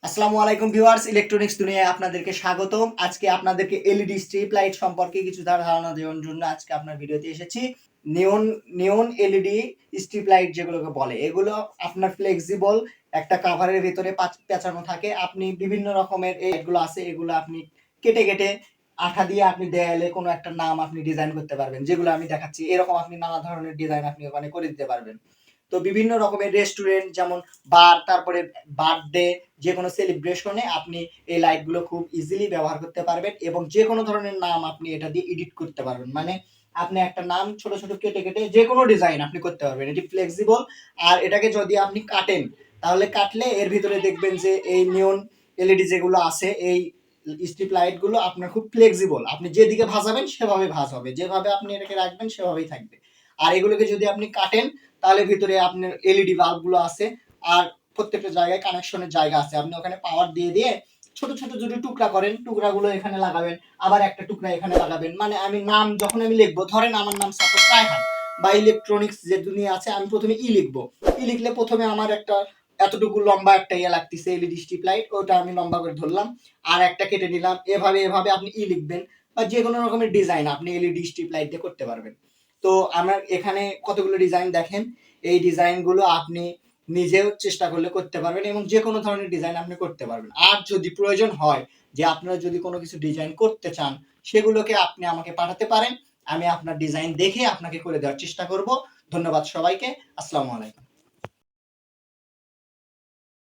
আসসালামু আলাইকুম viewers, electronics দুনিয়ায় আপনাদেরকে স্বাগতম। আজকে আপনাদেরকে এলইডি স্ট্রিপ লাইট সম্পর্কে কিছু ধারণা দেওয়ার জন্য আজকে আপনার ভিডিওতে এসেছি। নিয়ন নিয়ন এলইডি স্ট্রিপ লাইট যেগুলোকে বলে, এগুলো আপনার ফ্লেক্সিবল একটা কাভারের ভিতরে পেঁচানো থাকে। আপনি বিভিন্ন রকমের এগুলো আছে, এগুলো আপনি কেটে কেটে আঠা দিয়ে আপনি দেয়ালে কোনো একটা নাম আপনি ডিজাইন করতে পারবেন, যেগুলো আমি দেখাচ্ছি। এরকম আপনি নানা ধরনের ডিজাইন আপনি ওখানে করে দিতে পারবেন। তো বিভিন্ন রকমের রেস্টুরেন্ট, যেমন বার, তারপরে বার্থডে, যে কোনো সেলিব্রেশনে আপনি এই লাইটগুলো খুব ইজিলি ব্যবহার করতে পারবেন এবং যে কোনো ধরনের নাম আপনি এটা দিয়ে এডিট করতে পারবেন। মানে আপনি একটা নাম ছোট ছোট কেটে কেটে যে কোনো ডিজাইন আপনি করতে পারবেন। এটি ফ্লেক্সিবল। আর এটাকে যদি আপনি কাটেন, তাহলে কাটলে এর ভিতরে দেখবেন যে এই নিয়ন এলইডি যেগুলো আছে, এই স্ট্রিপ লাইট গুলো আপনার খুব ফ্লেক্সিবল। আপনি যেদিকে ভাজাবেন সেভাবে ভাজ হবে, যেভাবে আপনি এটাকে রাখবেন সেভাবেই থাকবে। আর এগুলোকে যদি আপনি কাটেন, তাহলে ভিতরে আপনার এলইডি বাল্ব গুলো আছে, আর প্রত্যেকটা জায়গায় কানেকশনের জায়গা আছে। আপনি ওখানে পাওয়ার দিয়ে দিয়ে ছোট ছোট যদি টুকরা করেন, টুকরাগুলো এখানে লাগাবেন, আবার একটা টুকরা এখানে লাগাবেন। মানে আমি নাম যখন আমি লিখবো, ধরেন আমার নাম সাপোজ রায়হান, বা ইলেকট্রনিক্স যে দুনিয়া আছে, আমি প্রথমে লিখবো। লিখলে প্রথমে আমার একটা এতটুকু লম্বা একটা লাগতেছে এলইডি স্ট্রিপ লাইট, ওটা আমি লম্বা করে ধরলাম, আর একটা কেটে নিলাম। এভাবে এভাবে আপনি লিখবেন, বা যে কোনো রকমের ডিজাইন আপনি এলইডি স্ট্রিপ লাইট দিয়ে করতে পারবেন। তো আমার এখানে কতগুলো ডিজাইন দেখেন, এই ডিজাইনগুলো আপনি নিজেও চেষ্টা করলে করতে পারবেন এবং যে কোনো ধরনের ডিজাইন আপনি করতে পারবেন। আর যদি প্রয়োজন হয় যে আপনারা যদি কোনো কিছু ডিজাইন করতে চান, সেগুলোকে আপনি আমাকে পাঠাতে পারেন। আমি আপনার ডিজাইন দেখে আপনাকে করে দেওয়ার চেষ্টা করব। ধন্যবাদ সবাইকে। আসসালামু আলাইকুম।